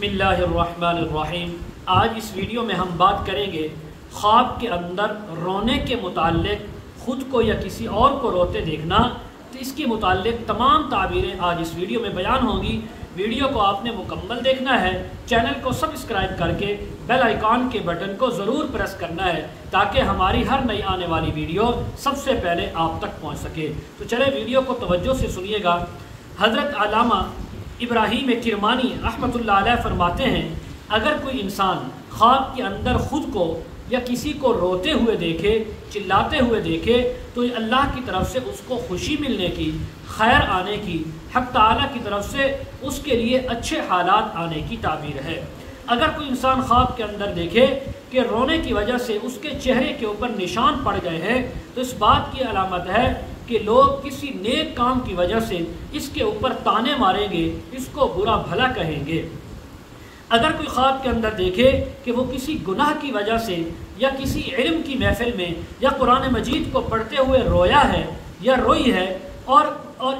بسم اللہ الرحمن الرحیم۔ آج اس ویڈیو میں ہم بات کریں گے خواب کے اندر رونے کے متعلق، خود کو یا کسی اور کو روتے دیکھنا، تو اس کے متعلق تمام تعبیریں آج اس ویڈیو میں بیان ہوں گی۔ ویڈیو کو آپ نے مکمل دیکھنا ہے، چینل کو سبسکرائب کر کے بیل آئیکن کے بٹن کو ضرور پریس کرنا ہے تاکہ ہماری ہر نئی آنے والی ویڈیو سب سے پہلے آپ تک پہنچ سکے۔ تو چلے ویڈیو کو توجہ سے سنیے گا۔ حضرت علامہ ابراہیم کرمانی رحمۃ اللہ علیہ فرماتے ہیں، اگر کوئی انسان خواب کے اندر خود کو یا کسی کو روتے ہوئے دیکھے، چلاتے ہوئے دیکھے، تو یہ اللہ کی طرف سے اس کو خوشی ملنے کی، خیر آنے کی، حق تعالیٰ کی طرف سے اس کے لیے اچھے حالات آنے کی تعبیر ہے۔ اگر کوئی انسان خواب کے اندر دیکھے کہ رونے کی وجہ سے اس کے چہرے کے اوپر نشان پڑ گئے ہیں، تو اس بات کی علامت ہے کہ لوگ کسی نیک کام کی وجہ سے اس کے اوپر طعنے ماریں گے، اس کو برا بھلا کہیں گے۔ اگر کوئی خواب کے اندر دیکھے کہ وہ کسی گناہ کی وجہ سے یا کسی علم کی محفل میں یا قرآن مجید کو پڑھتے ہوئے رویا ہے یا روئی ہے، اور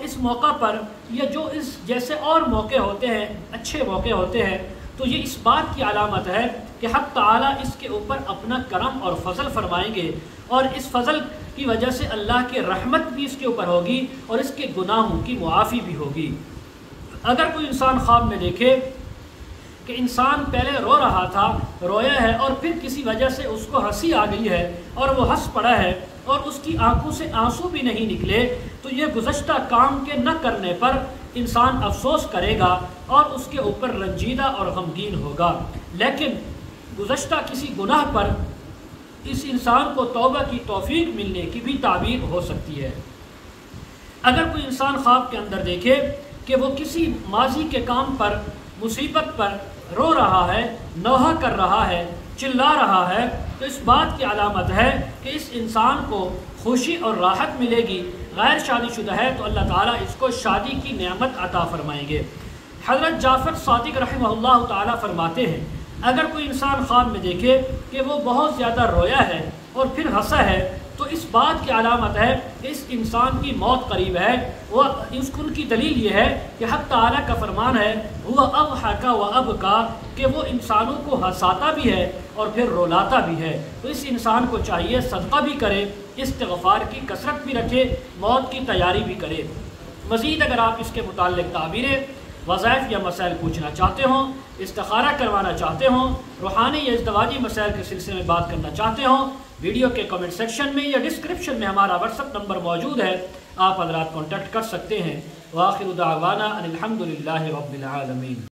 اس موقع پر یا جو اس جیسے اور موقع ہوتے ہیں، اچھے موقع ہوتے ہیں، تو یہ اس بات کی علامت ہے کہ حق تعالیٰ اس کے اوپر اپنا کرم اور فضل فرمائیں گے، اور اس فضل کی وجہ سے اللہ کی رحمت بھی اس کے اوپر ہوگی اور اس کے گناہوں کی معافی بھی ہوگی۔ اگر کوئی انسان خواب میں دیکھے کہ انسان پہلے رو رہا تھا، رویا ہے، اور پھر کسی وجہ سے اس کو ہنسی آ گئی ہے اور وہ ہنس پڑا ہے اور اس کی آنکھوں سے آنسو بھی نہیں نکلے، تو یہ گزشتہ کام کے نہ کرنے پر انسان افسوس کرے گا اور اس کے اوپر رنجیدہ اور غمگین ہوگا۔ لیکن گزشتہ کسی گناہ پر اس انسان کو توبہ کی توفیق ملنے کی بھی تعبیر ہو سکتی ہے۔ اگر کوئی انسان خواب کے اندر دیکھے کہ وہ کسی ماضی کے کام پر، مصیبت پر رو رہا ہے، نوحہ کر رہا ہے، چلا رہا ہے، تو اس بات کی علامت ہے کہ اس انسان کو خوشی اور راحت ملے گی۔ غیر شادی شدہ ہے تو اللہ تعالیٰ اس کو شادی کی نعمت عطا فرمائیں گے۔ حضرت جعفر صادق رحمہ اللہ تعالیٰ فرماتے ہیں، اگر کوئی انسان خواب میں دیکھے کہ وہ بہت زیادہ رویا ہے اور پھر ہنسا ہے، تو اس بات کی علامت ہے کہ اس انسان کی موت قریب ہے۔ ان کی دلیل یہ ہے کہ حق تعالیٰ کا فرمان ہے، هو اضحک وابکی، کہ وہ انسانوں کو ہنساتا بھی ہے اور پھر رولاتا بھی ہے۔ تو اس انسان کو چاہیے صدقہ بھی کرے، استغفار کی کثرت بھی رکھے، موت کی تیاری بھی کرے۔ مزید اگر آپ اس کے متعلق تعبیریں، وظائف یا مسائل پوچھنا چاہتے ہوں، استخارہ کروانا چاہتے ہوں، روحانی یا ازدواجی مسائل کے سلسلے میں بات کرنا چاہتے ہوں، ویڈیو کے کمنٹ سیکشن میں یا ڈسکرپشن میں ہمارا واٹس ایپ نمبر موجود ہے، آپ حضرات کانٹیکٹ کر سکتے ہیں۔ وآخر دعوانا ان الحمد للہ رب العالمین۔